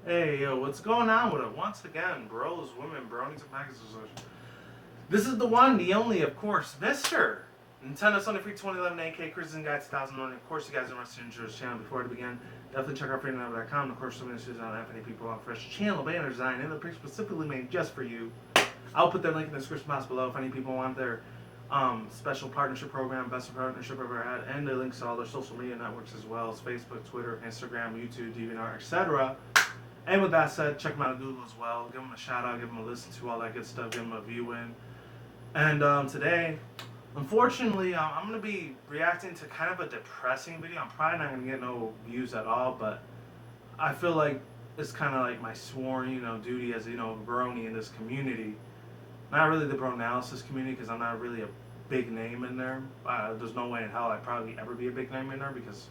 Hey, yo, what's going on with it? Once again, bros, women, bronies, and pegasisters. This is the one, the only, of course, Mr. Nintendo Sony Free 2011 AK Cruising Guide 2001. Of course, you guys are interested in Joe's channel. Before I begin, definitely check out freedomnow.com. Of course, some issues on Anthony people on fresh channel banner design and the piece specifically made just for you. I'll put their link in the description box below if any people want their special partnership program, best partnership I've ever had, and the links to all their social media networks as well as Facebook, Twitter, Instagram, YouTube, DeviantArt, etc. And with that said, check them out on Google as well. Give them a shout out, give them a listen to, all that good stuff, give them a view in. And today, unfortunately, I'm going to be reacting to kind of a depressing video. I'm probably not going to get no views at all, but I feel like it's kind of like my sworn, duty as, brony in this community. Not really the bro analysis community because I'm not really a big name in there. There's no way in hell I'd probably ever be a big name in there because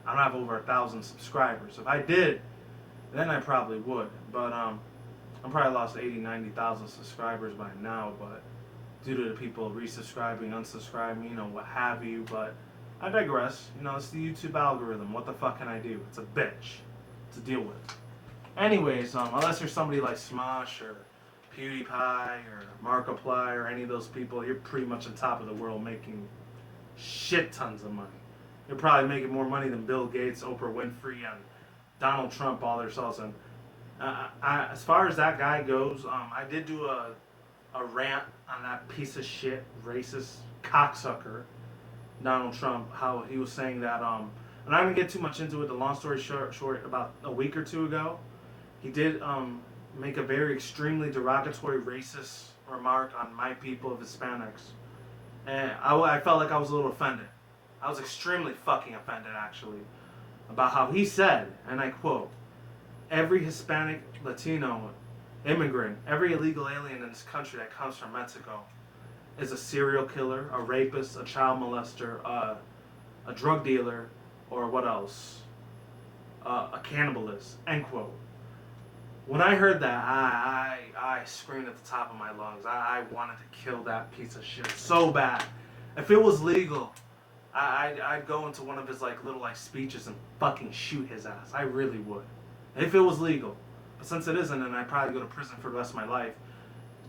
I don't have over 1,000 subscribers. If I did, then I probably would. But I'm probably lost 80, 90,000 subscribers by now. But due to the people resubscribing, unsubscribing, what have you. But I digress. It's the YouTube algorithm. What the fuck can I do? It's a bitch to deal with. Anyways, unless you're somebody like Smosh or PewDiePie or Markiplier or any of those people, you're pretty much on top of the world making shit tons of money. You're probably making more money than Bill Gates, Oprah Winfrey, and Donald Trump all themselves. And as far as that guy goes, I did do a rant on that piece of shit, racist cocksucker, Donald Trump, how he was saying that, and I'm not going to get too much into it. The long story short, about a week or two ago, he did make a very extremely derogatory racist remark on my people of Hispanics. And I felt like I was a little offended. I was extremely fucking offended, actually, about how he said, and I quote, every Hispanic, Latino, immigrant, every illegal alien in this country that comes from Mexico is a serial killer, a rapist, a child molester, a drug dealer, or what else? A cannibalist, end quote. When I heard that, I screamed at the top of my lungs. I wanted to kill that piece of shit so bad. If it was legal, I'd go into one of his little speeches and fucking shoot his ass. I really would. If it was legal. But since it isn't, and I'd probably go to prison for the rest of my life,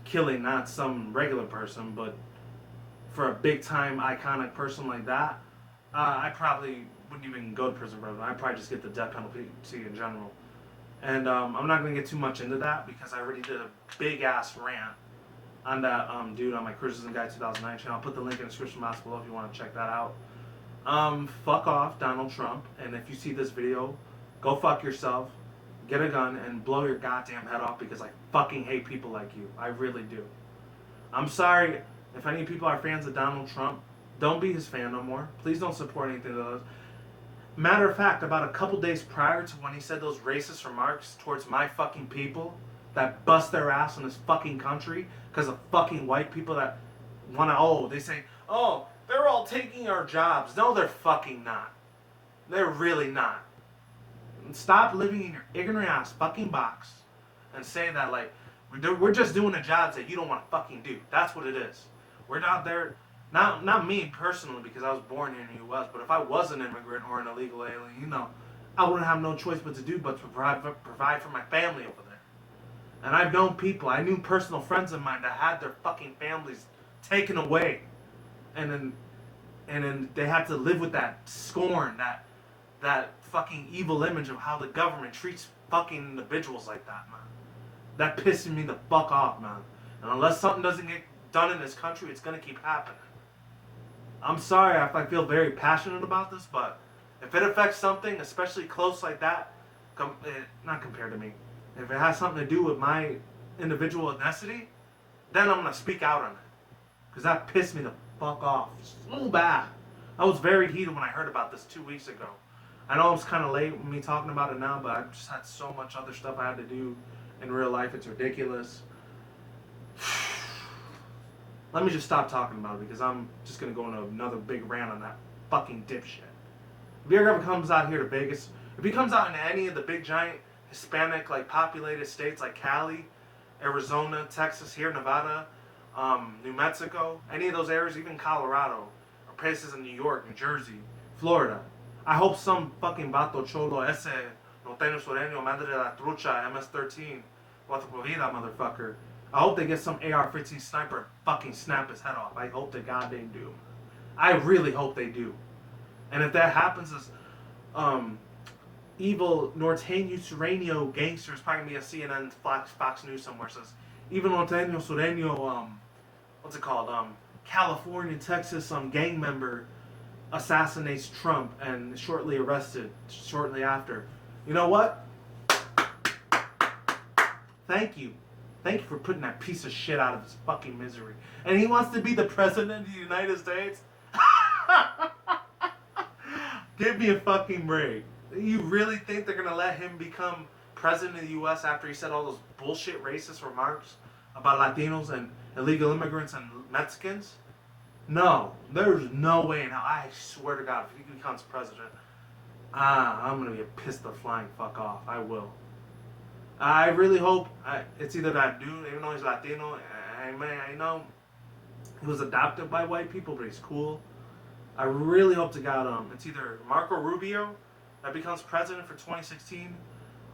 killing not some regular person, but for a big time iconic person like that, I probably wouldn't even go to prison for it. I'd probably just get the death penalty in general. And I'm not going to get too much into that because I already did a big ass rant on that dude on my Criticism Guide 2009 channel. I'll put the link in the description box below if you want to check that out. Fuck off, Donald Trump. And if you see this video, go fuck yourself, get a gun, and blow your goddamn head off because I fucking hate people like you. I really do. I'm sorry if any people are fans of Donald Trump. Don't be his fan no more. Please don't support anything of those. Matter of fact, about a couple days prior to when he said those racist remarks towards my fucking people that bust their ass in this fucking country because of fucking white people that want to, they say, oh, they're all taking our jobs. No, they're fucking not. They're really not. Stop living in your ignorant ass fucking box and say that we're just doing the jobs that you don't want to fucking do. That's what it is. We're not there. Not me personally because I was born here in the U.S., but if I was an immigrant or an illegal alien, I wouldn't have no choice but to provide for my family over there. And I've known people, I knew personal friends of mine that had their fucking families taken away, and then they had to live with that scorn, that fucking evil image of how the government treats fucking individuals like that, man. That pisses me the fuck off, man. And unless something doesn't get done in this country, it's gonna keep happening. I'm sorry if I feel very passionate about this, but if it affects something, especially close like that, not compared to me, if it has something to do with my individual ethnicity, then I'm going to speak out on it. Because that pissed me the fuck off so bad. I was very heated when I heard about this 2 weeks ago. I know it's kind of late with me talking about it now, but I just had so much other stuff I had to do in real life. It's ridiculous. Let me just stop talking about it because I'm just going to go into another big rant on that fucking dipshit. If he ever comes out here to Vegas, if he comes out in any of the big giant Hispanic populated states like Cali, Arizona, Texas, here, Nevada, New Mexico, any of those areas, even Colorado, or places in New York, New Jersey, Florida, I hope some fucking vato cholo ese Norteño Sureño, Madre de la Trucha, MS-13. What the vida, motherfucker. I hope they get some AR-15 sniper and fucking snap his head off. I hope they goddamn do. I really hope they do. And if that happens, as evil Norteño Sureño gangsters, probably gonna be a CNN, Fox News somewhere says, evil Norteño Sureño, what's it called? California, Texas, gang member assassinates Trump and shortly arrested shortly after. You know what? Thank you. Thank you for putting that piece of shit out of his fucking misery. And he wants to be the president of the United States? Give me a fucking break. You really think they're gonna let him become president of the U.S. after he said all those bullshit racist remarks about Latinos and illegal immigrants and Mexicans? No, there's no way in hell. I swear to God, if he becomes president, I'm gonna be pissed the flying fuck off. I will. I really hope it's either that dude, even though he's Latino. I know he was adopted by white people, but he's cool. I really hope to God it's either Marco Rubio that becomes president for 2016,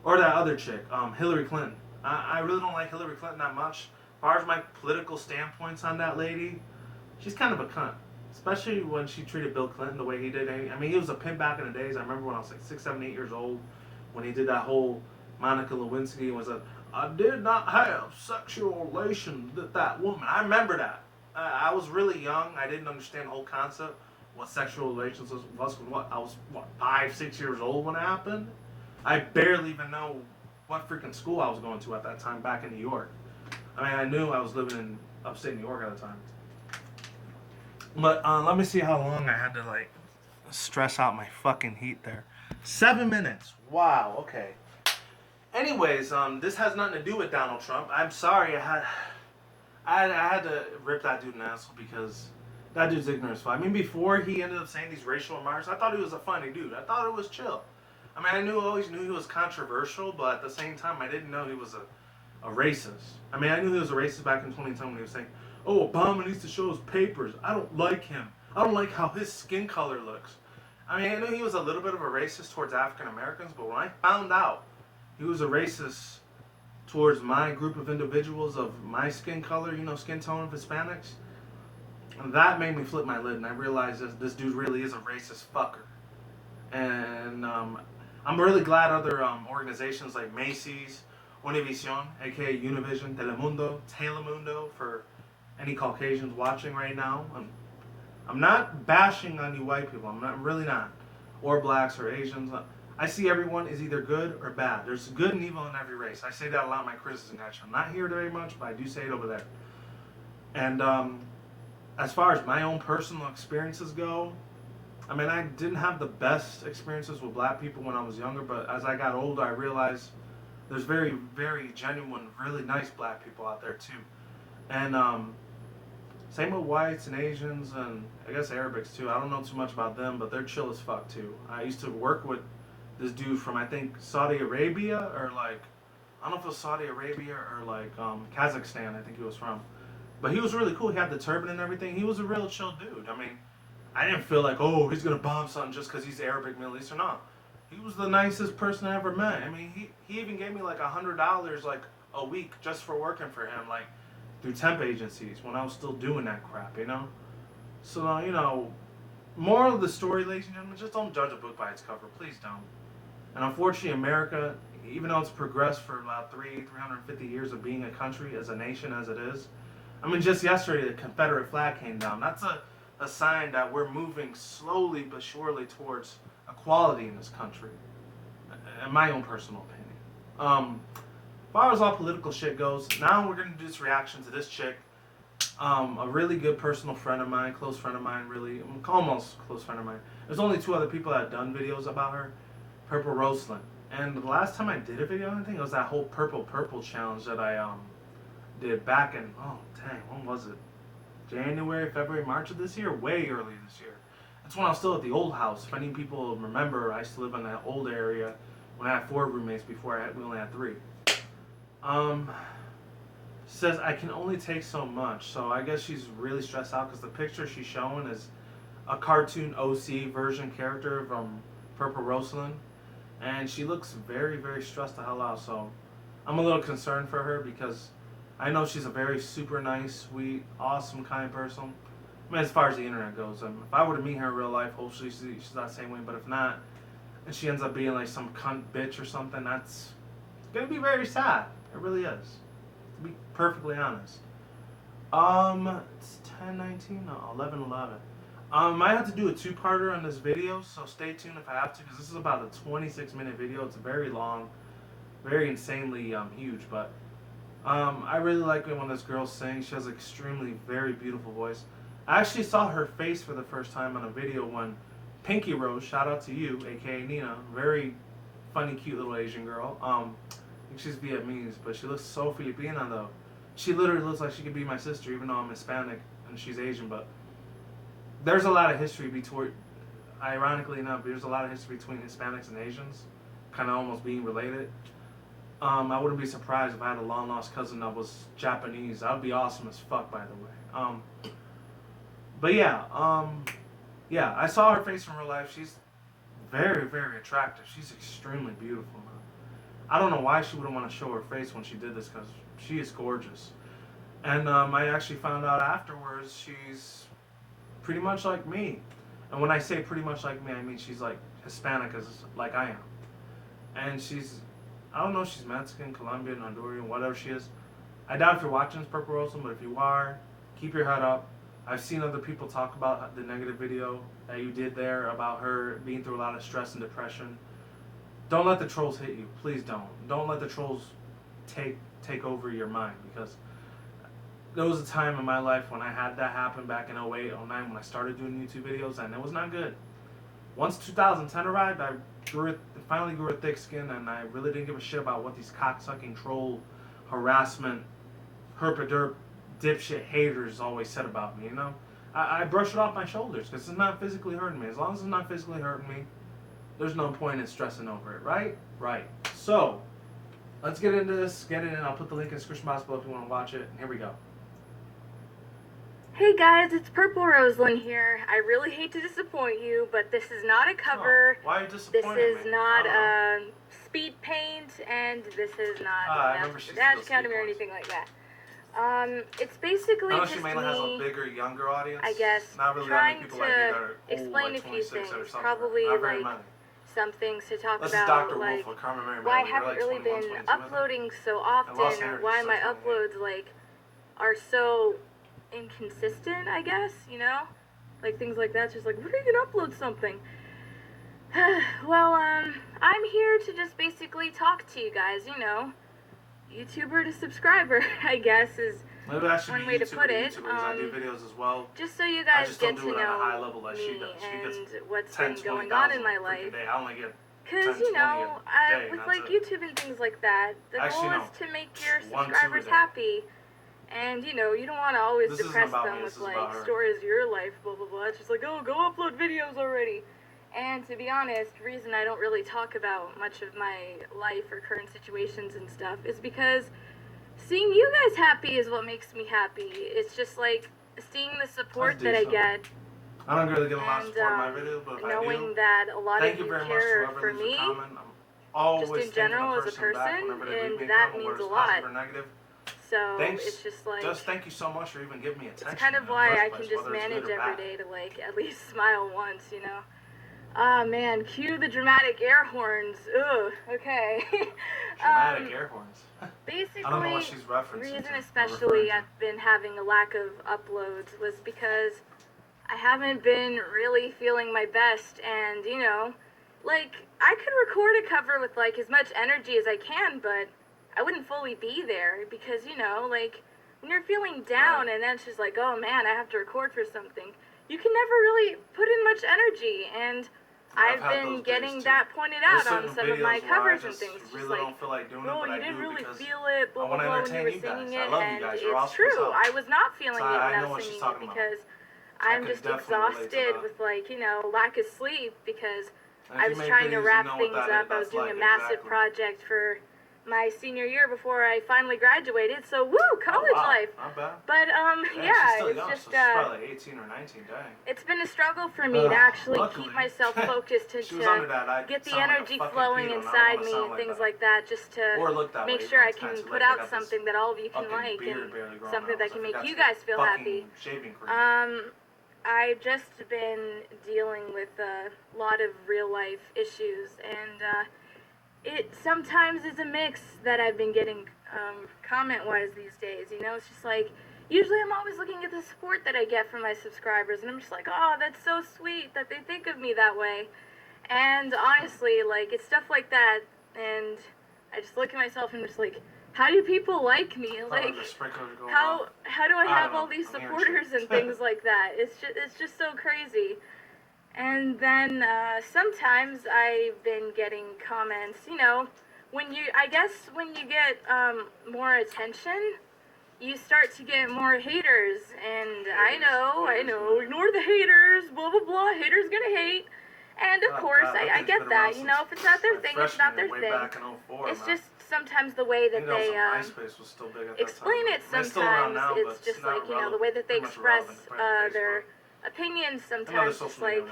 or that other chick, Hillary Clinton. I really don't like Hillary Clinton that much. As far as my political standpoints on that lady, she's kind of a cunt. Especially when she treated Bill Clinton the way he did. I mean, he was a pimp back in the days. I remember when I was like 6, 7, 8 years old, when he did that whole Monica Lewinsky was I did not have sexual relations with that woman. I remember that. I was really young. I didn't understand the whole concept, what sexual relations was. I was 5, 6 years old when it happened. I barely even know what freaking school I was going to at that time back in New York. I mean, I knew I was living in upstate New York at the time. But let me see how long I had to like stress out my fucking heat there. 7 minutes. Wow. Okay. Anyways, this has nothing to do with Donald Trump. I'm sorry. I had to rip that dude an asshole because that dude's ignorant as fuck. I mean, before he ended up saying these racial remarks, I thought he was a funny dude. I thought it was chill. I mean, always knew he was controversial, but at the same time, I didn't know he was a racist. I mean, I knew he was a racist back in 2010 when he was saying, "Oh, Obama needs to show his papers. I don't like him. I don't like how his skin color looks." I mean, I knew he was a little bit of a racist towards African Americans, but when I found out he was a racist towards my group of individuals of my skin color, skin tone of Hispanics, that made me flip my lid, and I realized this dude really is a racist fucker. And I'm really glad other organizations like Macy's, Univision, aka Univision, Telemundo, for any Caucasians watching right now. I'm not bashing on you white people. I'm really not. Or blacks or Asians. I see everyone is either good or bad. There's good and evil in every race. I say that a lot in my criticism actually. I'm not here very much, but I do say it over there. And as far as my own personal experiences go, I mean, I didn't have the best experiences with black people when I was younger, but as I got older, I realized there's very, very genuine, really nice black people out there too. And same with whites and Asians and I guess Arabics too. I don't know too much about them, but they're chill as fuck too. I used to work with this dude from I think Saudi Arabia or like, I don't know if it was Saudi Arabia or like Kazakhstan, I think he was from. But he was really cool. He had the turban and everything. He was a real chill dude. I mean, I didn't feel like, oh, he's gonna bomb something just because he's Arabic, Middle Eastern. No, he was the nicest person I ever met. I mean, he even gave me like $100 like a week just for working for him, like through temp agencies when I was still doing that crap, So moral of the story, ladies and gentlemen, just don't judge a book by its cover. Please don't. And unfortunately, America, even though it's progressed for about 350 years of being a country, as a nation as it is, I mean, just yesterday the Confederate flag came down. That's a sign that we're moving slowly but surely towards equality in this country, in my own personal opinion. As far as all political shit goes, now we're going to do this reaction to this chick, a really good personal friend of mine, close friend of mine, really, almost close friend of mine. There's only 2 other people that have done videos about her, PurpleRoselyn's. And the last time I did a video, I think it was that whole Purple challenge that I did back in, when was it? January, February, March of this year? Way early this year. That's when I was still at the old house. If any people remember, I used to live in that old area when I had 4 roommates before we only had 3. Says I can only take so much. So I guess she's really stressed out because the picture she's showing is a cartoon OC version character from PurpleRoselyn's. and she looks very, very stressed the hell out. So I'm a little concerned for her because I know she's a very super nice, sweet, awesome, kind person. I mean, as far as the internet goes, if I were to meet her in real life, hopefully she's not the same way. But if not, and she ends up being like some cunt bitch or something, that's gonna be very sad. It really is. To be perfectly honest. It's 10:19, no, 11:11. I might have to do a two-parter on this video, so stay tuned if I have to, because this is about a 26-minute video. It's very long, very insanely huge, but I really like it when this girl sings. She has an extremely, very beautiful voice. I actually saw her face for the first time on a video when Pinky Rose, shout out to you, aka Nina, very funny, cute little Asian girl. I think she's Vietnamese, but she looks so Filipina though. She literally looks like she could be my sister, even though I'm Hispanic and she's Asian. But there's a lot of history between, ironically enough, there's a lot of history between Hispanics and Asians, kind of almost being related. I wouldn't be surprised if I had a long lost cousin that was Japanese. That would be awesome as fuck, by the way. But yeah, yeah, I saw her face in real life. She's very, very attractive. She's extremely beautiful, man. I don't know why she wouldn't want to show her face when she did this, because she is gorgeous. And I actually found out afterwards she's pretty much like me. And when I say pretty much like me, I mean she's like Hispanic as like I am. And she's, I don't know if she's Mexican, Colombian, Honduran, whatever she is. I doubt if you're watching this Purple Roselyn, but if you are, keep your head up. I've seen other people talk about the negative video that you did there about her being through a lot of stress and depression. Don't let the trolls hit you. Please don't. Don't let the trolls take over your mind, because there was a time in my life when I had that happen back in 08, 09 when I started doing YouTube videos, and it was not good. Once 2010 arrived, I finally grew a thick skin, and I really didn't give a shit about what these cocksucking troll, harassment, herpaderp, dipshit haters always said about me, you know? I brush it off my shoulders because it's not physically hurting me. As long as it's not physically hurting me, there's no point in stressing over it, right? Right. So, let's get into this, get it in. I'll put the link in the description box below if you want to watch it. Here we go. Hey guys, it's PurpleRoselyn here. I really hate to disappoint you, but this is not a cover. Oh, why are you disappointed? This is not speed paint, and this is not Dash Academy or anything like that. It's basically just me, has a bigger, younger audience. I guess, not really trying people to like explain like a few things. Probably like some things to talk this about, is Dr. like Wolf, Carmen why I haven't really been uploading so often, or why my uploads are so inconsistent, I guess, you know? Like things like that, just like, when are you gonna upload something? Well, I'm here to just basically talk to you guys, you know. YouTuber to subscriber, I guess, is one way to put it. I do videos as well. Just so you guys get to know me and what's been going on in my life. Because, you know, with like YouTube and things like that, the goal is to make your subscribers happy. And, you know, you don't want to always depress them with like stories of your life, blah, blah, blah. It's just like, oh, go upload videos already. And to be honest, the reason I don't really talk about much of my life or current situations and stuff is because seeing you guys happy is what makes me happy. It's just like seeing the support that I get. I don't really get a lot of support in my videos, but if knowing that a lot of you care for me, just in general as a person, and that means a lot. So it's just like, thank you so much for even giving me attention. It's kind of why I can just manage every day to like at least smile once, you know. Ah, man, cue the dramatic air horns. Ugh, okay. Dramatic air horns. Basically, I don't know what she's referencing. The reason especially I've been having a lack of uploads was because I haven't been really feeling my best, and, you know, like, I could record a cover with, like, as much energy as I can, but I wouldn't fully be there because, you know, like, when you're feeling down and then it's just like, oh, man, I have to record for something, you can never really put in much energy, and I've been getting that pointed out on some of my covers and things. Just really like, oh, you didn't really feel it, blah, blah, blah, when you were singing it, and it's true. I was not feeling it when I was singing it because I'm just exhausted with, like, you know, lack of sleep because I was trying to wrap things up. I was doing a massive project for my senior year before I finally graduated. So woo, college life. Not bad. But she's still it's young, just so she's probably like 18 or 19, dang. It's been a struggle for me to actually luckily. keep myself focused and to get the energy flowing inside me and things like that, just to make sure I can put out something that all of you can like and something that can make you guys feel happy. I've just been dealing with a lot of real life issues, and it sometimes is a mix that I've been getting comment-wise these days. You know, it's just like, usually I'm always looking at the support that I get from my subscribers, and I'm just like, oh, that's so sweet that they think of me that way. And honestly, like, it's stuff like that, and I just look at myself and I'm just like, how do people like me? Like, how do I have all these supporters and things like that? It's just so crazy. And then sometimes I've been getting comments, you know, when you get more attention, you start to get more haters. And I know, ignore the haters, blah, blah, blah, haters gonna hate. And of course, I get that, you know, if it's not their thing, it's not their thing. It's just sometimes the way that they explain it sometimes, it's just like, you know, the way that they express their opinions sometimes, just like,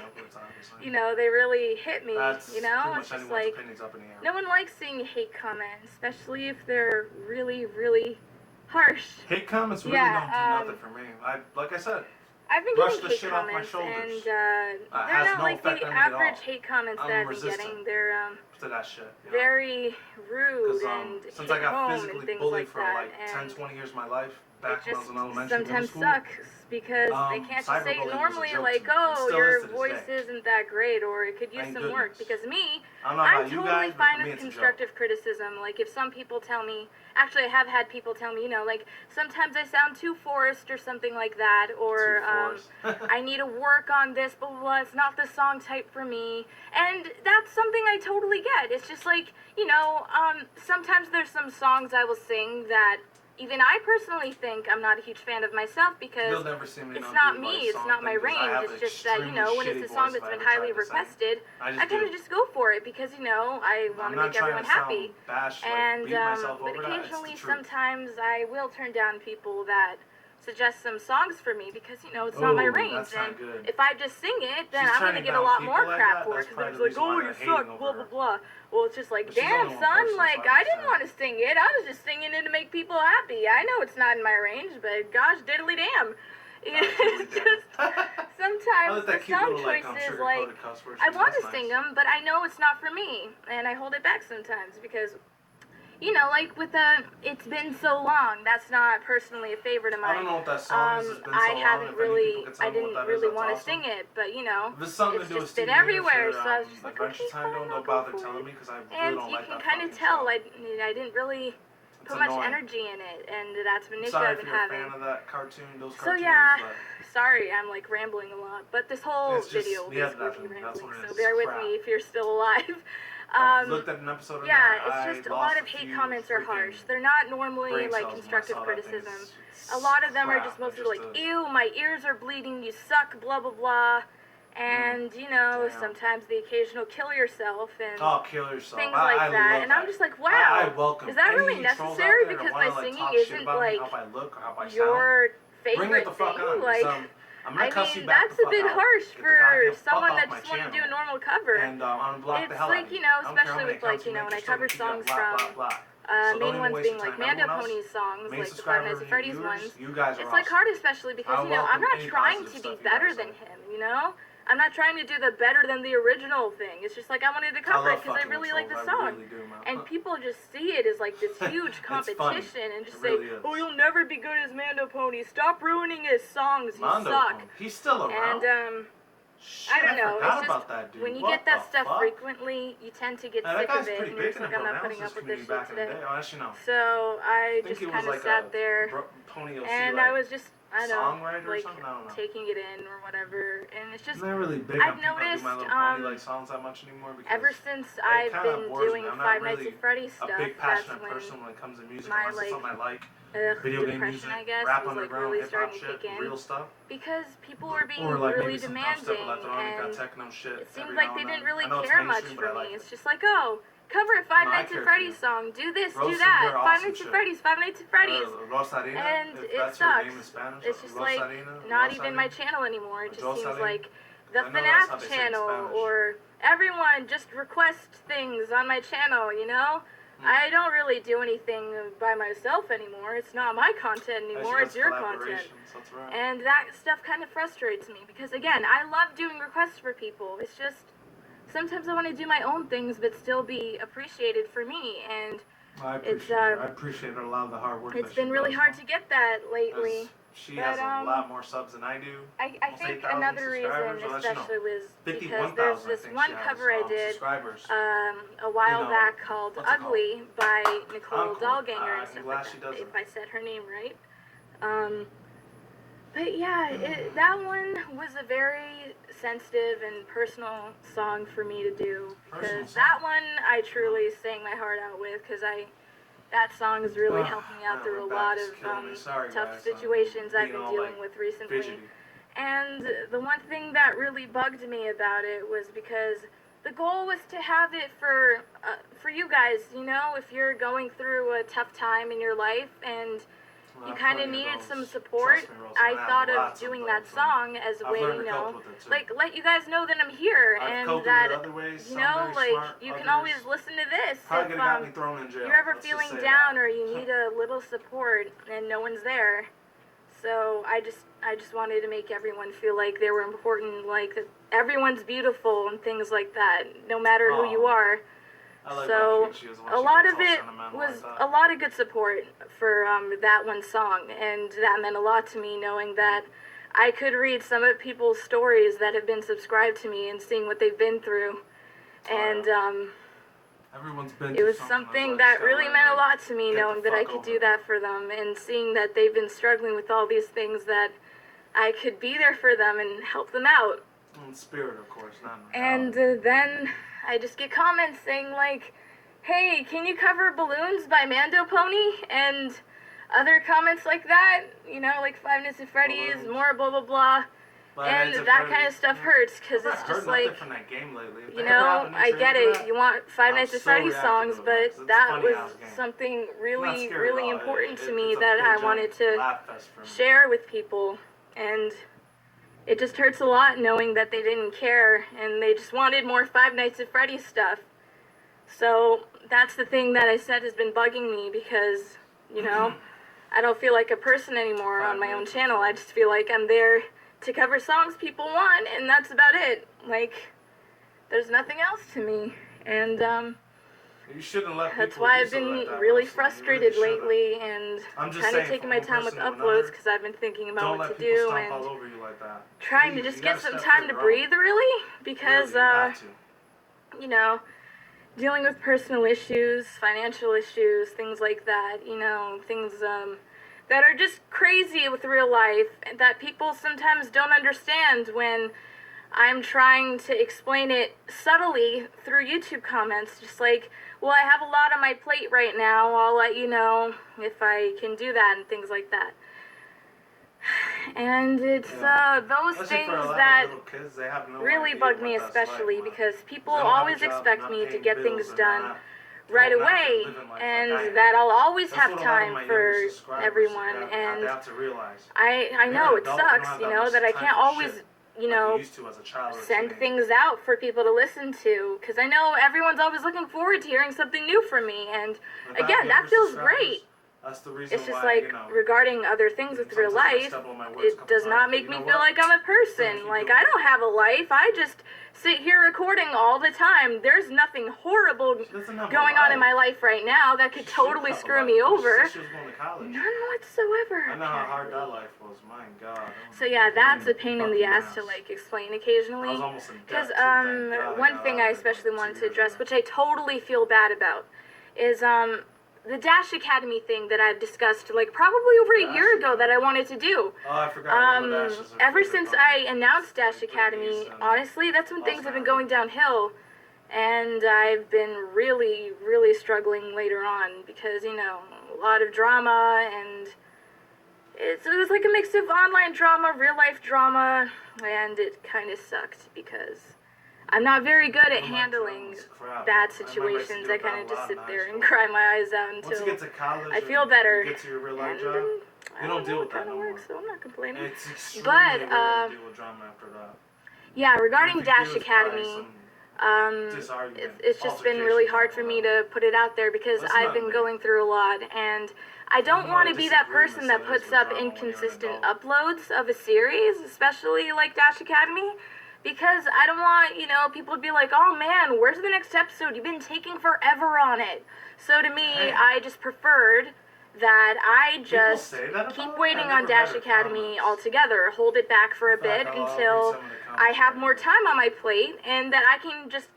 you know, they really hit me, you know, it's just like, no one likes seeing hate comments, especially if they're really, really harsh. Hate comments really don't do nothing for me. Like I said, I've been getting hate comments, and they're not like the average hate comments that I've been getting. They're very rude and since I got physically bullied for like 10, 20 years of my life, back when I was in elementary sometimes sucks because they can't just say normally like, oh, your voice isn't that great, or it could use some work. Because me, I'm totally fine with constructive criticism. Like, if some people tell me, actually I have had people tell me, you know, like, sometimes I sound too forced or something like that, or I need to work on this, blah, blah, blah, it's not the song type for me. And that's something I totally get. It's just like, you know, sometimes there's some songs I will sing that even I personally think I'm not a huge fan of myself, because it's not me, it's not my range. It's just that, you know, when it's a song that's been highly requested, I kind of just go for it because, you know, I want to make everyone happy. And but occasionally, sometimes I will turn down people that suggest some songs for me because, you know, it's not my range. And if I just sing it, then I'm going to get a lot more crap for it, because they're like, oh, you suck, blah, blah, blah. Well, it's just like, damn, son, like, I didn't want to sing it. I was just singing it to make people happy. I know it's not in my range, but gosh diddly damn. It's just, sometimes the song choices, like, I want to sing them, but I know it's not for me, and I hold it back sometimes because, you know, like with It's Been So Long, that's not personally a favorite of mine. I don't know what that song is. I didn't really want to sing it, but, you know, it's just been everywhere, so I was just like, okay, fine, I'll go for it. And you can kind of tell I didn't really put much energy in it, and that's an issue I've been having. Fan of that cartoon, those so yeah, sorry, I'm like rambling a lot, but this whole video will basically be rambling, so bear with me if you're still alive. Looked at an episode of it's just a lot of hate comments are harsh. They're not normally like constructive criticism. A lot of them are just mostly like, ew, my ears are bleeding, you suck, blah, blah, blah. And, you know, sometimes the occasional kill yourself and things like that. And I'm just like, wow, is that really necessary? Because my singing isn't like your favorite thing. Like, I mean, that's a bit harsh for someone that just wants to do a normal cover. It's like, you know, especially with, like, you know, when I cover songs from main ones being like Mando Pony's songs, like the Five Nights at Freddy's ones. It's like hard, especially because, you know, I'm not trying to be better than him, you know? I'm not trying to do the better than the original thing. It's just like I wanted to cover it because I really like the song. And people just see it as like this huge competition and just say, oh, you'll never be good as Mando Pony. Stop ruining his songs. You suck. He's still around. And, I don't know. It's just, when you get that stuff frequently, you tend to get sick of it. And you're just like, I'm not putting up with this shit today. So I just kind of sat there. And I was just, I don't know, like, taking it in or whatever, and it's just, I've noticed, ever since I've been doing Five Nights at Freddy's stuff, that's when my, depression, I guess, was, like, really starting to kick in, because people were being really demanding, and it seemed like they didn't really care much for me. It's just like, oh, cover a Five Nights at Freddy's song. Do this, do that. Five Nights at Freddy's, Five Nights at Freddy's. And it sucks. It's just like not even my channel anymore. It just seems like the FNAF channel or everyone just request things on my channel, you know? I don't really do anything by myself anymore. It's not my content anymore, it's your content. And that stuff kind of frustrates me because, again, I love doing requests for people. It's just, sometimes I want to do my own things but still be appreciated for me. And I appreciate a lot of the hard work. It's been really hard to get that lately. She has a lot more subs than I do. I think another reason especially was because there's this one cover I did a while back called Ugly by Nicole Dahlganger and stuff like that, if I said her name right. But yeah, that one was a very sensitive and personal song for me to do. Because that one I truly sang my heart out with because that song has really helped me out through a lot of tough situations I've been dealing with recently. And the one thing that really bugged me about it was because the goal was to have it for you guys, you know, if you're going through a tough time in your life and you kind of needed some support. I thought of doing that song as a way, you know, like let you guys know that I'm here and that, you know, like you can always listen to this if you're ever feeling down or you need a little support and no one's there. So I just wanted to make everyone feel like they were important, like that everyone's beautiful and things like that, no matter who you are. So a lot of it was a lot of good support for that one song, and that meant a lot to me knowing that I could read some of people's stories that have been subscribed to me and seeing what they've been through. And it was something that really meant a lot to me knowing that I could do that for them and seeing that they've been struggling with all these things, that I could be there for them and help them out. In spirit, of course, not in reality. And then I just get comments saying like, hey, can you cover Balloons by Mando Pony? And other comments like that, you know, like Five Nights at Freddy's, more blah blah blah. And that kind of stuff hurts because it's just like, you know, I get it, you want Five Nights at Freddy's songs, but that was something really, really important to me that I wanted to share with people. And it just hurts a lot knowing that they didn't care and they just wanted more Five Nights at Freddy's stuff. So that's the thing that I said has been bugging me because, you know, I don't feel like a person anymore on my own channel. I just feel like I'm there to cover songs people want, and that's about it. Like, there's nothing else to me. And you shouldn't let people that's why I've been really frustrated lately and kind of taking my time with uploads because I've been thinking about what to do and trying to just get some time to breathe, really, because, you know, dealing with personal issues, financial issues, things like that, you know, things that are just crazy with real life that people sometimes don't understand when I'm trying to explain it subtly through YouTube comments, just like, well, I have a lot on my plate right now, I'll let you know if I can do that and things like that. And it's those things that really bug me especially because people always expect me to get things done right away and that I'll always have time for everyone, and I know it sucks, you know, that I can't always, you know, send things out for people to listen to because I know everyone's always looking forward to hearing something new from me, and again, that feels great. It's just like, regarding other things with real life, it does not make me feel like I'm a person. Like, I don't have a life. I just sit here recording all the time. There's nothing horrible going on in my life right now that could totally screw me over. None whatsoever. I know how hard that life was. My God. So yeah, that's a pain in the ass to like explain occasionally. Because one thing I especially wanted to address, which I totally feel bad about, is the Dash Academy thing that I've discussed, like, probably over a year ago that I wanted to do. Oh, I forgot. Ever since I announced Dash Academy, honestly, that's when things have been going downhill. And I've been really, really struggling later on because, you know, a lot of drama, and it was like a mix of online drama, real life drama, and it kind of sucked because I'm not very good at handling bad situations. I kind of just sit there and cry my eyes out until once you get to college, I feel better. Get to your real life job, you don't deal with that no more. So I'm not complaining. It's extremely rare to deal with drama after that. Yeah, regarding Dash Academy, it's just been really hard for me to put it out there because I've been going through a lot, and I don't want to be that person that puts up inconsistent uploads of a series, especially like Dash Academy. Because I don't want, people to be like, oh man, where's the next episode? You've been taking forever on it. So to me, I just preferred that I just keep waiting on Dash Academy altogether, hold it back for a bit until I have more time on my plate, and that I can just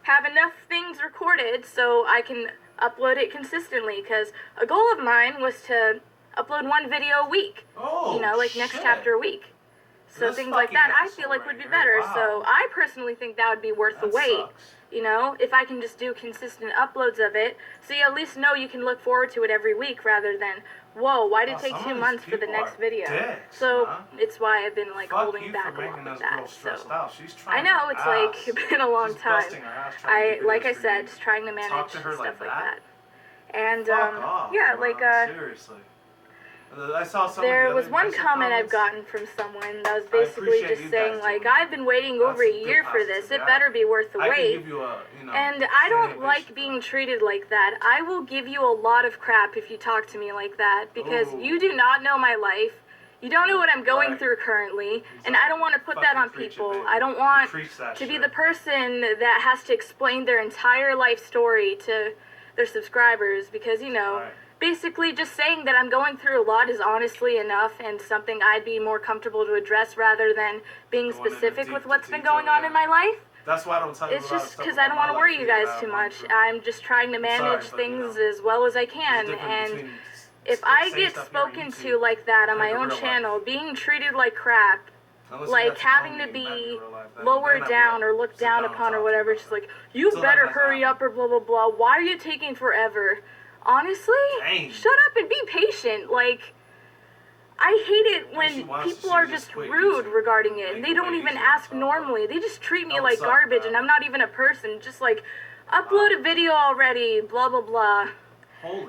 have enough things recorded so I can upload it consistently. Because a goal of mine was to upload one video a week, like next chapter a week. So things like that I feel like would be better. Wow. So I personally think that would be worth the wait. Sucks. If I can just do consistent uploads of it, so you at least know you can look forward to it every week rather than, whoa, why did it take 2 months for the next video? Dicks, so it's why I've been like holding back a lot with that. So I know it's like been a long time. Like I said, just trying to manage stuff like that. And yeah, like seriously. I saw there was one comment I've gotten from someone that was basically just saying, like, I've been waiting over a year for this. It better be worth the wait. And I don't like being treated like that. I will give you a lot of crap if you talk to me like that, because you do not know my life. You don't know what I'm going through currently, and I don't want to put that on people. I don't want to be the person that has to explain their entire life story to their subscribers, because, basically, just saying that I'm going through a lot is honestly enough and something I'd be more comfortable to address rather than being specific with what's been going on in my life. That's why I don't tell you. It's just because I don't want to worry you guys too much. I'm just trying to manage things as well as I can, and if I get spoken to like that on my own channel, being treated like crap, like having to be lowered down or looked down upon or whatever, it's just like, you better hurry up or blah blah blah, why are you taking forever? Honestly, shut up and be patient. Like, I hate it when people are just rude regarding it, and they don't even ask normally. They just treat me like garbage, and I'm not even a person. Just like, upload a video already, blah blah blah.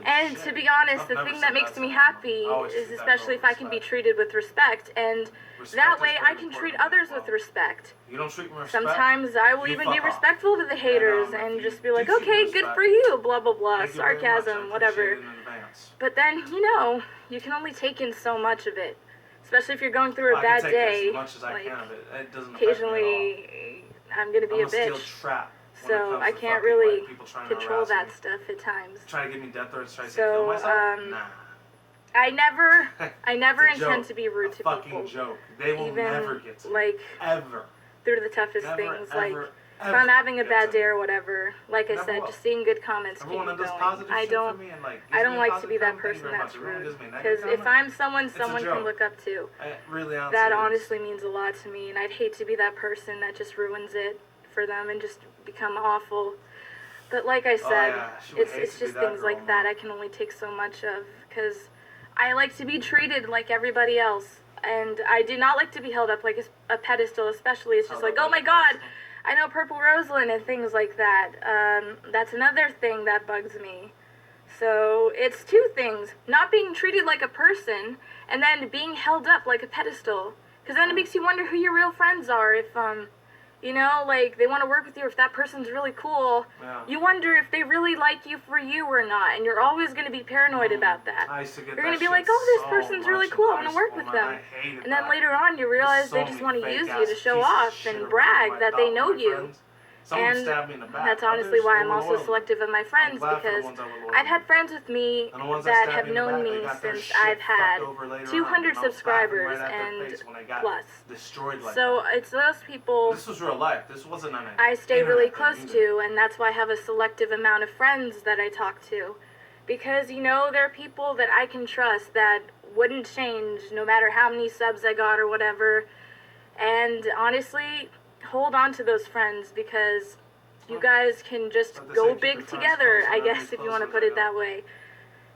And to be honest, the thing that makes me happy is especially if I can be treated with respect, and that way I can treat others with respect. You don't treat me with respect. Sometimes I will even be respectful to the haters and just be like, okay, good for you, blah blah blah, sarcasm, whatever. But then, you can only take in so much of it, especially if you're going through a bad day. Like, occasionally, I'm gonna be a bitch. So I can't really control that stuff at times. Try to give me death threats, try to kill myself? Nah. I never intend to be rude to people. Fucking joke. They will never get to me. Like, ever. Through the toughest things. Like, if I'm having a bad day or whatever, like I said, just seeing good comments keep me going. I don't like to be that person that's rude. Because if I'm someone can look up to, that honestly means a lot to me. And I'd hate to be that person that just ruins it for them and just become awful. But like I said, it's just things like that I can only take so much of, because I like to be treated like everybody else, and I do not like to be held up like a pedestal. Especially, it's just like, oh my god, I know PurpleRoselyn and things like that. That's another thing that bugs me. So it's two things: not being treated like a person, and then being held up like a pedestal, because then it makes you wonder who your real friends are. If like, they want to work with you, if that person's really cool, you wonder if they really like you for you or not, and you're always going to be paranoid about that. You're going to be like, oh, this person's really cool, I want to work with them. And then later on, you realize they just want to use you to show off and brag that they know you. And that's honestly why I'm also selective of my friends, because I've had friends with me that have known me since I've had 200 subscribers and plus. So it's those people this was real life. This wasn't an I stay really close to, and that's why I have a selective amount of friends that I talk to. Because, there are people that I can trust that wouldn't change no matter how many subs I got or whatever. And honestly, hold on to those friends, because you guys can just go big together, I guess, if you want to put it that way.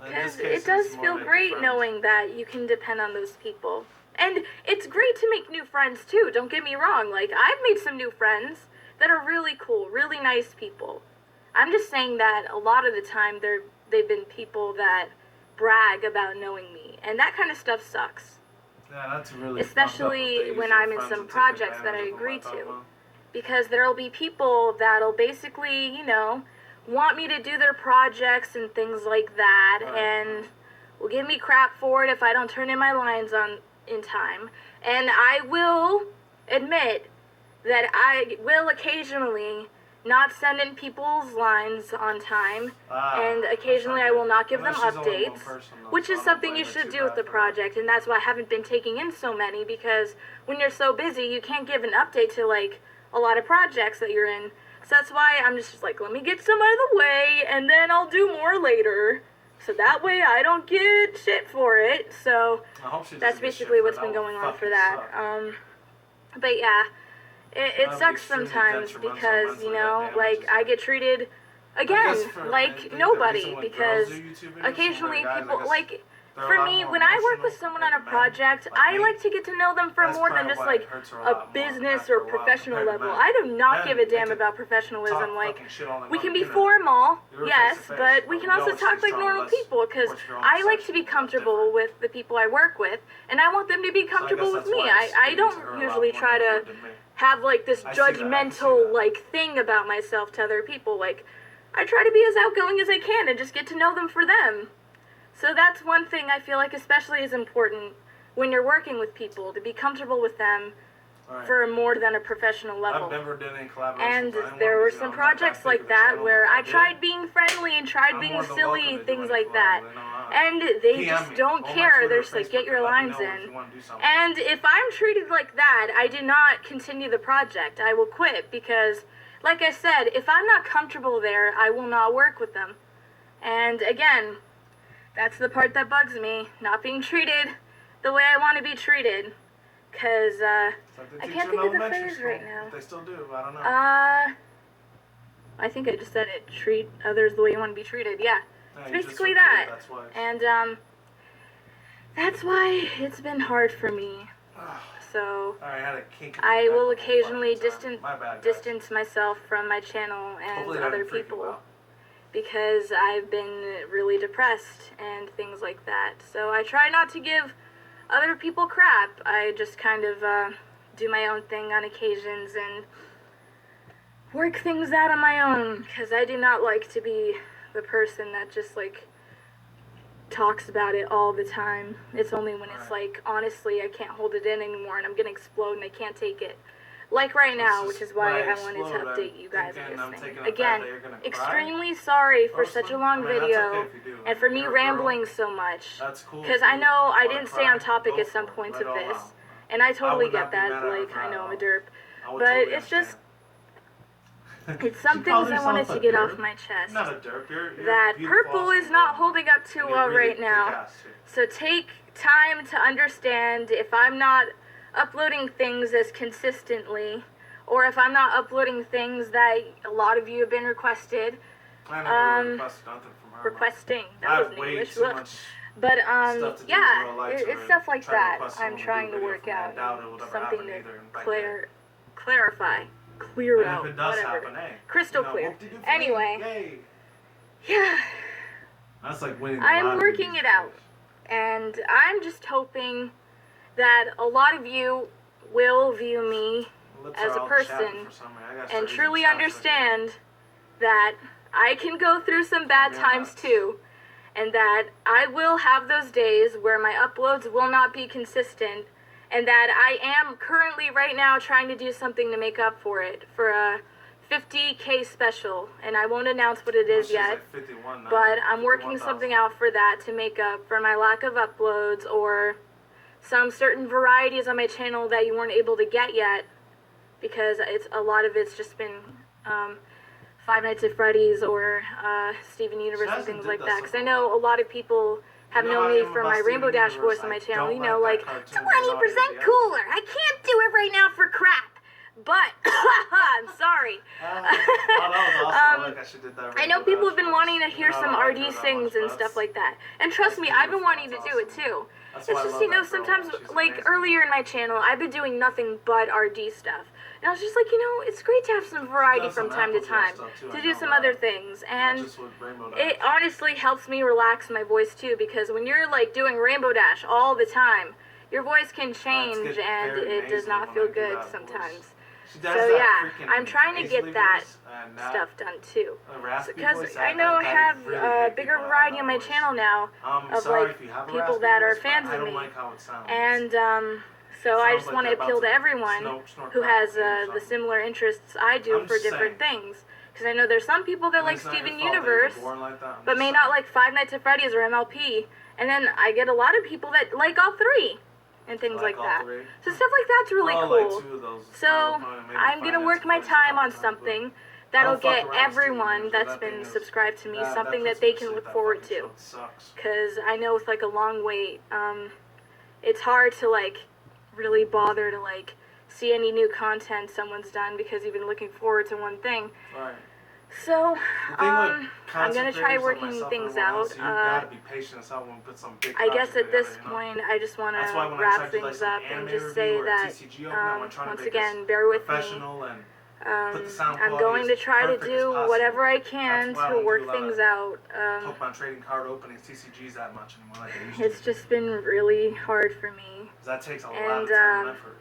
Because it does feel great knowing that you can depend on those people. And it's great to make new friends too, don't get me wrong. Like, I've made some new friends, that are really cool, really nice people. I'm just saying that a lot of the time they've been people that brag about knowing me, and that kind of stuff sucks. Yeah, that's really especially when I'm in some projects that I agree to. Because there'll be people that'll basically, you know, want me to do their projects and things like that, and will give me crap for it if I don't turn in my lines in time. And I will admit that I will occasionally not send in people's lines on time, and occasionally I will not give them updates, which is something you should do with the project, and that's why I haven't been taking in so many, because when you're so busy, you can't give an update to, like, a lot of projects that you're in. So that's why I'm just like, let me get some out of the way, and then I'll do more later. So that way I don't get shit for it. So that's basically what's been going on for that. But yeah, it sucks sometimes because, you know, like, I get treated, again, like nobody, because occasionally people, like, for me, when I work with someone on a project, I like to get to know them for more than just, like, a business or professional level. I do not give a damn about professionalism. Like, we can be formal, yes, but we can also talk like normal people, because I like to be comfortable with the people I work with, and I want them to be comfortable with me. I don't usually try to have, like, this judgmental, like, thing about myself to other people. Like, I try to be as outgoing as I can and just get to know them for them. So that's one thing I feel like especially is important when you're working with people, to be comfortable with them for more than a professional level. I've never done any collaborations. And there were some projects like that where I tried being friendly and tried being silly, things like that. And they just don't care. They're just like, get your lines in. And if I'm treated like that, I do not continue the project. I will quit, because, like I said, if I'm not comfortable there, I will not work with them. And again, that's the part that bugs me, not being treated the way I want to be treated. Because, I can't think of the phrase right now. They still do, I don't know. I think I just said it, treat others the way you want to be treated, yeah. It's basically that. And, that's why it's been hard for me. So, I will occasionally distance myself from my channel and other people. Because I've been really depressed and things like that. So I try not to give other people crap. I just kind of do my own thing on occasions and work things out on my own, because I do not like to be the person that just, like, talks about it all the time. It's only when it's like, honestly, I can't hold it in anymore and I'm gonna explode and I can't take it. Like right now, which is why I wanted to update you guys on this thing. Again, extremely sorry for such a long video and for me rambling so much. Because I know I didn't stay on topic at some points of this. And I totally get that, like, I know I'm a derp. But it's just, it's some things I wanted to get off my chest. That Purple is not holding up too well right now. So take time to understand if I'm not uploading things as consistently, or if I'm not uploading things that a lot of you have been requested. I never requested nothing from her. Requesting, that was an English look. But, yeah, it's stuff like that I'm trying to work out. Something to clarify, clear out, whatever. Crystal clear. Anyway, yeah, I'm working it out. And I'm just hoping that a lot of you will view me as a person and truly understand that I can go through some bad times too, and that I will have those days where my uploads will not be consistent, and that I am currently right now trying to do something to make up for it, for a 50K special, and I won't announce what it is yet, but I'm working something out for that to make up for my lack of uploads, or some certain varieties on my channel that you weren't able to get yet, because a lot of it's just been Five Nights at Freddy's or Steven Universe and things like that, because I know a lot of people have known me for my Rainbow Dash voice on my channel, you know, like, 20% cooler, I can't do it right now for crap, But I'm sorry. I know people have been wanting to hear some RD sings and stuff like that. And trust me, I've been wanting to do it too. It's just, you know, sometimes, like, earlier in my channel, I've been doing nothing but RD stuff. And I was just like, you know, it's great to have some variety from time to time, to do some other things. And it honestly helps me relax my voice too, because when you're, like, doing Rainbow Dash all the time, your voice can change and it does not feel good sometimes. So yeah, I'm trying to get that stuff done too, because I know I have a bigger variety on my channel now of like people that are fans of me, and so I just want to appeal to everyone who has the similar interests I do for different things, because I know there's some people that like Steven Universe, but may not like Five Nights at Freddy's or MLP, and then I get a lot of people that like all three. And things like that. So stuff like that's really cool. So I'm going to work my time on something that'll get everyone that's been subscribed to me something that they can look forward to. Because I know with like a long wait, it's hard to like really bother to like see any new content someone's done because you've been looking forward to one thing. So, I'm going to try working things out. I guess at this point, I just want to wrap things up and just say that, once again, bear with me. I'm going to try to do whatever I can to work things out. It's just been really hard for me. That takes a lot of time and effort.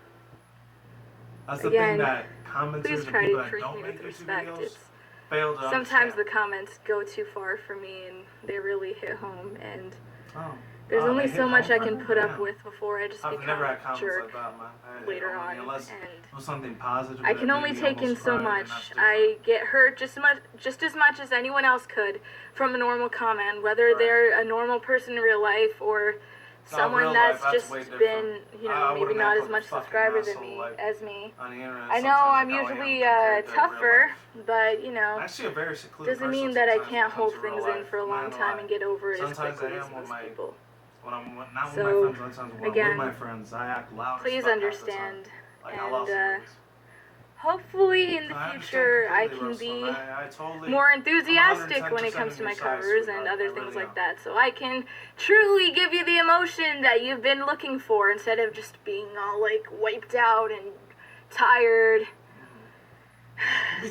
That's the thing that commenters please try to treat me with respect. Sometimes the comments go too far for me and they really hit home, and there's only so much I can put up with before I just become a jerk later on, and I can only take in so much. I get hurt just as much as anyone else could from a normal comment, whether they're a normal person in real life or someone that's just been, you know, maybe not as much subscriber than me as me. I know I'm usually tougher, but you know, doesn't mean that I can't hold things in for a long time and get over it as quickly as most people. So again, please understand, and hopefully in the future I can be more enthusiastic when it comes to my covers and other things like that, so I can truly give you the emotion that you've been looking for instead of just being all like wiped out and tired.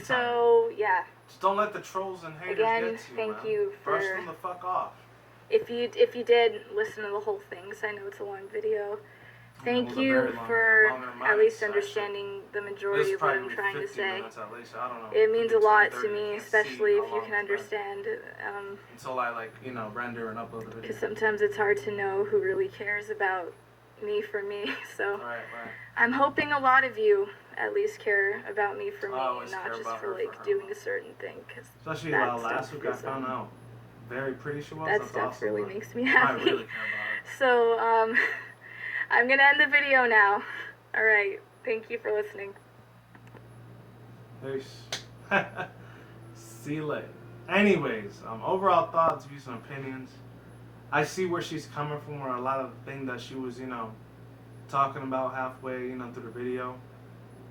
So yeah. Just don't let the trolls and haters again, get to you, thank you for brush them the fuck off. If you did listen to the whole thing, because I know it's a long video. Thank you for at least understanding the majority of what I'm trying to say. It means a lot to me, especially if you can understand. Until I, like, you know, render and upload the video. Because sometimes it's hard to know who really cares about me for me. So I'm hoping a lot of you at least care about me for me, and not just for like doing a certain thing. Cause especially last week I found out very pretty she was. That stuff awesome, really makes me happy. I really care about it. So I'm gonna end the video now. Alright, thank you for listening. Peace. See you later. Anyways, overall thoughts, views, and opinions. I see where she's coming from, or a lot of the things that she was, you know, talking about halfway, you know, through the video.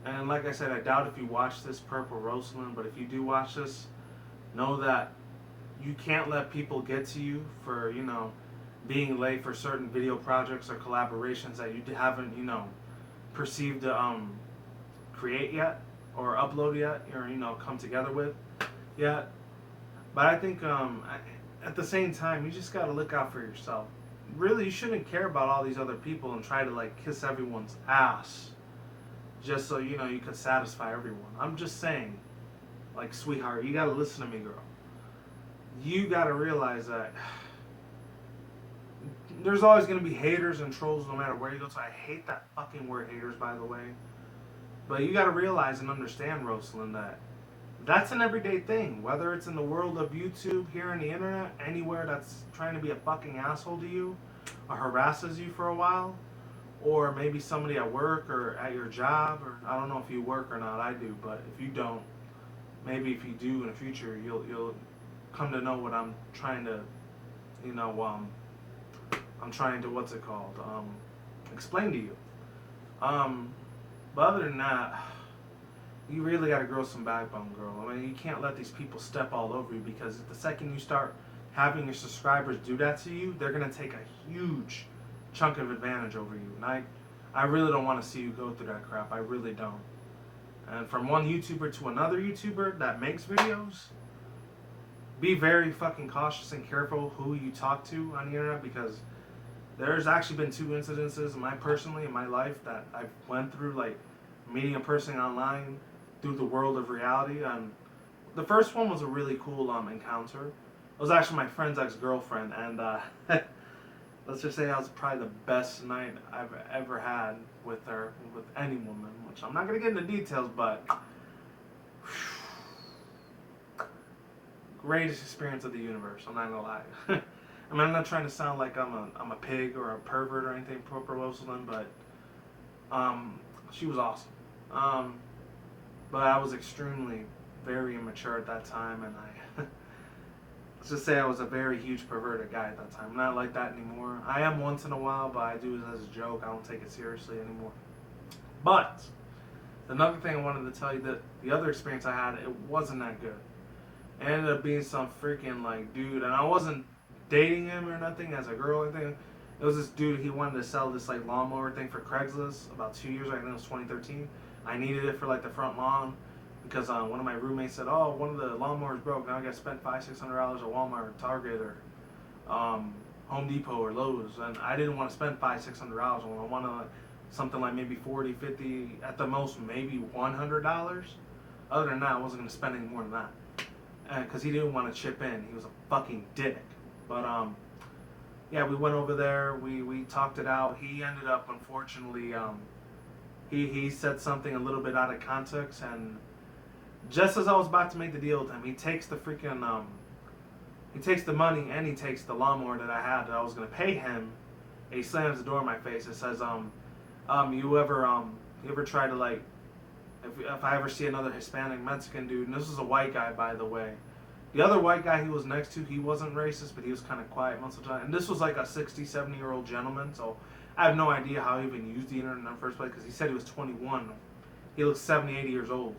And like I said, I doubt if you watch this PurpleRoselyn, but if you do watch this, know that you can't let people get to you for, you know, being late for certain video projects or collaborations that you haven't, you know, perceived to create yet or upload yet, or, you know, come together with yet. But I think at the same time, you just got to look out for yourself. Really, you shouldn't care about all these other people and try to like kiss everyone's ass just so, you know, you could satisfy everyone. I'm just saying, like, sweetheart, you got to listen to me, girl. You got to realize that there's always going to be haters and trolls no matter where you go. So I hate that fucking word haters, by the way. But you got to realize and understand, Roselyn, that that's an everyday thing. Whether it's in the world of YouTube, here on the internet, anywhere that's trying to be a fucking asshole to you or harasses you for a while, or maybe somebody at work or at your job, or I don't know if you work or not, I do, but if you don't, maybe if you do in the future, you'll come to know what I'm trying to, you know, I'm trying to, what's it called, explain to you. But other than that, you really got to grow some backbone, girl. I mean, you can't let these people step all over you, because the second you start having your subscribers do that to you, they're going to take a huge chunk of advantage over you. And I really don't want to see you go through that crap. I really don't. And from one YouTuber to another YouTuber that makes videos, be very fucking cautious and careful who you talk to on the internet, because there's actually been 2 incidences in my life that I've went through, like meeting a person online through the world of reality. And the first one was a really cool encounter. It was actually my friend's ex-girlfriend, and let's just say that was probably the best night I've ever had with her, with any woman, which I'm not going to get into details, but greatest experience of the universe, I'm not going to lie. I mean, I'm not trying to sound like I'm a pig or a pervert or anything, PurpleRoselyn's, but she was awesome. But I was extremely, very immature at that time, and let's just say I was a very huge perverted guy at that time. I'm not like that anymore. I am once in a while, but I do it as a joke. I don't take it seriously anymore. But another thing I wanted to tell you, that the other experience I had, it wasn't that good. It ended up being some freaking like dude, and I wasn't dating him or nothing as a girl or anything. It was this dude, he wanted to sell this like lawnmower thing for Craigslist about 2 years ago. I think it was 2013. I needed it for like the front lawn, because one of my roommates said, oh, one of the lawnmowers broke. Now I got to spend $500-600 at Walmart or Target or Home Depot or Lowe's. And I didn't want to spend $500-600 on it. I wanted something like maybe $40, $50, at the most maybe $100. Other than that, I wasn't going to spend any more than that. Because he didn't want to chip in. He was a fucking dick. But yeah, we went over there. We talked it out. He ended up, unfortunately, he said something a little bit out of context, and just as I was about to make the deal with him, he takes the freaking he takes the money and he takes the lawnmower that I had that I was gonna pay him. And he slams the door in my face. It says, you ever try to, like, if I ever see another Hispanic Mexican dude, and this was a white guy, by the way. The other white guy he was next to, he wasn't racist, but he was kind of quiet most of the time. And this was like a 60, 70-year-old gentleman, so I have no idea how he even used the internet in the first place, because he said he was 21. He looks 70, 80 years old.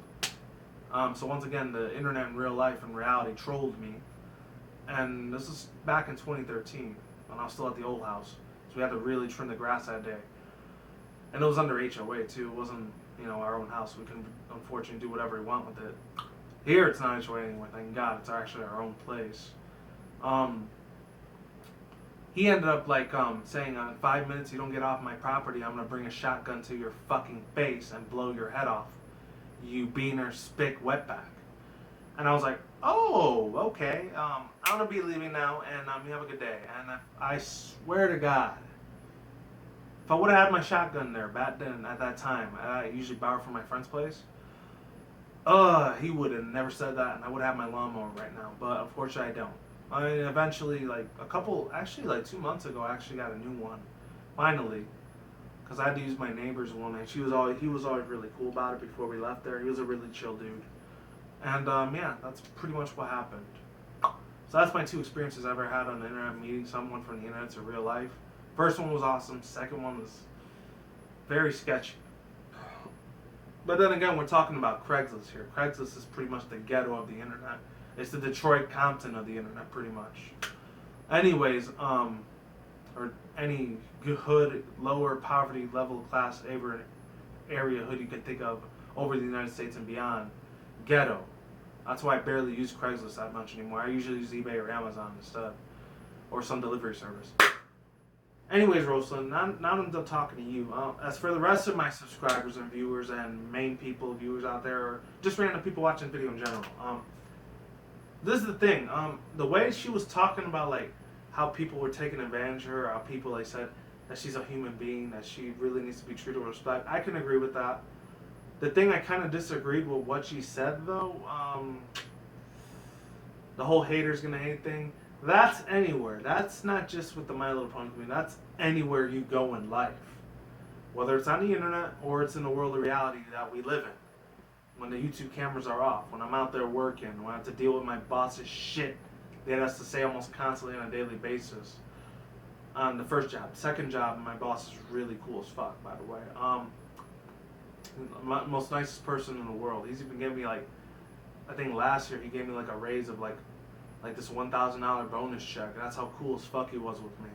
So once again, the internet in real life and reality trolled me. And this is back in 2013, when I was still at the old house. So we had to really trim the grass that day. And it was under HOA too. It wasn't, our own house. We couldn't, unfortunately, do whatever we want with it. Here it's not HOA anymore, thank God. It's actually our own place. He ended up saying, in 5 minutes you don't get off my property, I'm going to bring a shotgun to your fucking face and blow your head off, you beaner spick wetback. And I was like, oh, okay, I'm going to be leaving now, and you have a good day. And I swear to God, if I would have had my shotgun there back then, at that time, I usually borrow from my friend's place, he would have never said that, and I would have my lawnmower right now. But unfortunately, I don't. I mean, eventually, like 2 months ago, I actually got a new one, finally, because I had to use my neighbor's one, and he was always really cool about it before we left there. He was a really chill dude, and yeah, that's pretty much what happened. So that's my 2 experiences I've ever had on the internet, meeting someone from the internet to real life. First one was awesome. Second one was very sketchy. But then again, we're talking about Craigslist here. Craigslist is pretty much the ghetto of the internet. It's the Detroit Compton of the internet, pretty much. Anyways, or any hood, lower poverty level class area hood you can think of over the United States and beyond. Ghetto. That's why I barely use Craigslist that much anymore. I usually use eBay or Amazon instead, or some delivery service. Anyways, Roselyn, now I'm done talking to you. As for the rest of my subscribers and viewers and main viewers out there, or just random people watching the video in general, this is the thing. The way she was talking about like how people were taking advantage of her, how people said that she's a human being, that she really needs to be treated with respect, I can agree with that. The thing I kind of disagreed with what she said though, the whole haters gonna hate thing. That's anywhere. That's not just with the My Little Pony community. That's anywhere you go in life. Whether it's on the internet or it's in the world of reality that we live in. When the YouTube cameras are off, when I'm out there working, when I have to deal with my boss's shit that has to say almost constantly on a daily basis. On the first job. Second job, my boss is really cool as fuck, by the way. Most nicest person in the world. He's even given me like, I think last year he gave me like a raise of like this $1,000 bonus check. That's how cool as fuck he was with me.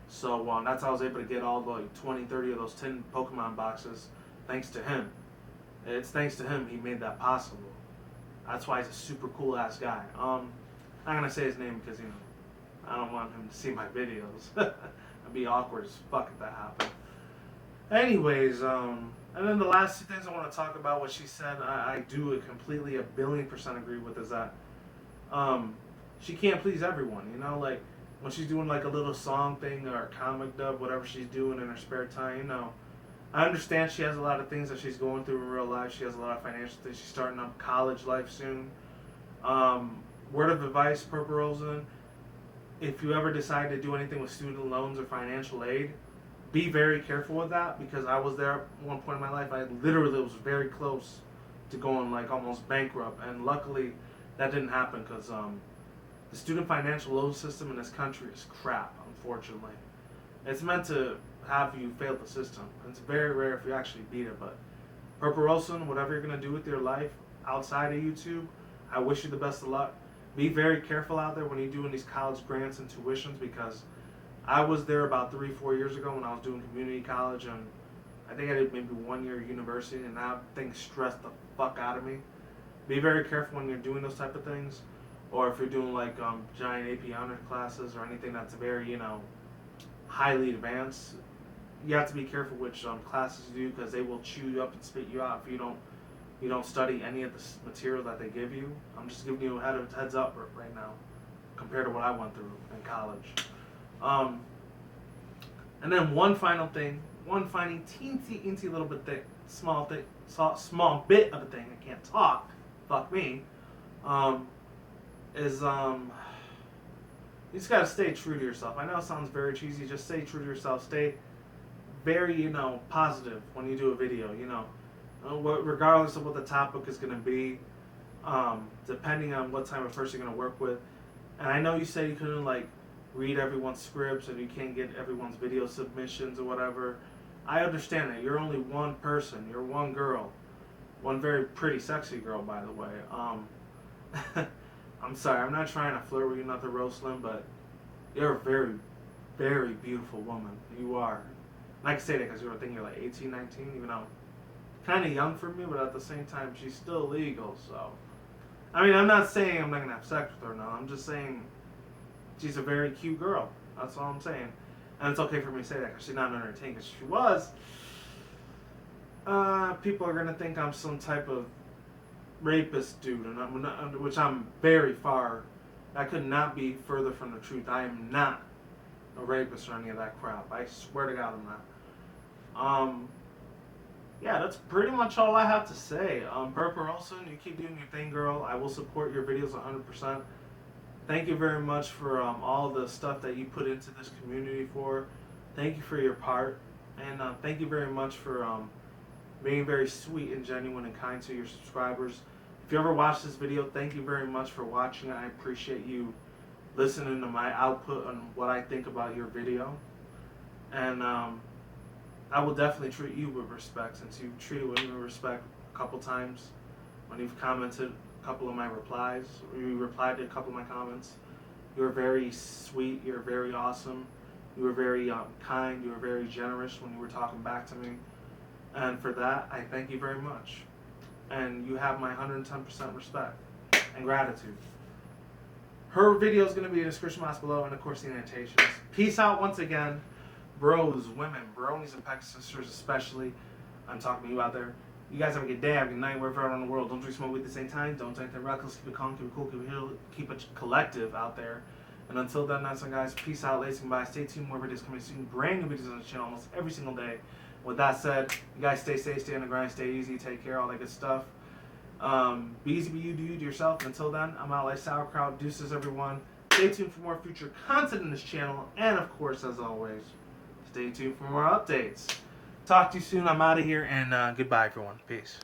So that's how I was able to get all the like 20, 30 of those 10 Pokemon boxes, thanks to him. It's thanks to him he made that possible. That's why he's a super cool ass guy. I'm not gonna say his name because I don't want him to see my videos. It'd be awkward as fuck if that happened. Anyways, and then the last two things I want to talk about, what she said, I do completely 1,000,000,000% agree with, is that she can't please everyone, like when she's doing like a little song thing or a comic dub, whatever she's doing in her spare time, I understand she has a lot of things that she's going through in real life. She has a lot of financial things. She's starting up college life soon. Word of advice, PurpleRoselyn, if you ever decide to do anything with student loans or financial aid, be very careful with that, because I was there at one point in my life. I literally was very close to going like almost bankrupt, and luckily that didn't happen, because the student financial loan system in this country is crap, unfortunately. It's meant to have you fail the system. It's very rare if you actually beat it, but PurpleRoselyn, whatever you're going to do with your life outside of YouTube, I wish you the best of luck. Be very careful out there when you're doing these college grants and tuitions, because I was there about 3-4 years ago when I was doing community college, and I think I did maybe 1 year university, and that thing stressed the fuck out of me. Be very careful when you're doing those type of things, or if you're doing like giant AP honors classes or anything that's very, highly advanced. You have to be careful which classes you do, because they will chew you up and spit you out if you don't study any of the material that they give you. I'm just giving you a heads up right now compared to what I went through in college. And then one final teensy little bit small bit of a thing, I can't talk, fuck me, is you just gotta stay true to yourself. I know it sounds very cheesy, just stay true to yourself. Stay very, positive when you do a video, regardless of what the topic is gonna be, depending on what type of person you're gonna work with. And I know you said you couldn't like read everyone's scripts and you can't get everyone's video submissions or whatever. I understand that. You're only one person. You're one girl. One very pretty, sexy girl, by the way. I'm sorry. I'm not trying to flirt with you, not the Roselyn, but you're a very, very beautiful woman. You are. And I can say that because you're thinking you're like 18, 19, even though kind of young for me, but at the same time, she's still legal, so. I mean, I'm not saying I'm not going to have sex with her now. I'm just saying she's a very cute girl. That's all I'm saying. And it's okay for me to say that because she's not entertained. Because if she was, people are going to think I'm some type of rapist dude, and which I'm very far. I could not be further from the truth. I am not a rapist or any of that crap. I swear to God I'm not. Yeah, that's pretty much all I have to say. PurpleRoselyn, you keep doing your thing, girl. I will support your videos 100%. Thank you very much for all the stuff that you put into this community for. Thank you for your part. And thank you very much for being very sweet and genuine and kind to your subscribers. If you ever watch this video, thank you very much for watching. I appreciate you listening to my output on what I think about your video. And I will definitely treat you with respect, since you've treated me with respect a couple times when you've commented a couple of my replies, or you replied to a couple of my comments. You were very sweet, you were very awesome, you were very kind, you were very generous when you were talking back to me. And for that, I thank you very much. And you have my 110% respect and gratitude. Her video is going to be in the description box below, and of course the annotations. Peace out once again. Bros, women, bronies, and pegasisters especially. I'm talking to you out there. You guys have a good day, have a good night, wherever you're around the world. Don't drink smoke at the same time. Don't drink that reckless. Keep it calm, keep it cool, keep it healed, keep it collective out there. And until then, that's all, guys. Peace out, ladies and bye. Stay tuned, more videos coming soon. Brand new videos on the channel almost every single day. With that said, you guys stay safe, stay on the grind, stay easy, take care, all that good stuff. Be easy, be you, do you, do yourself. And until then, I'm out like sauerkraut. Deuces, everyone. Stay tuned for more future content in this channel. And of course, as always, stay tuned for more updates. Talk to you soon. I'm out of here, and goodbye, everyone. Peace.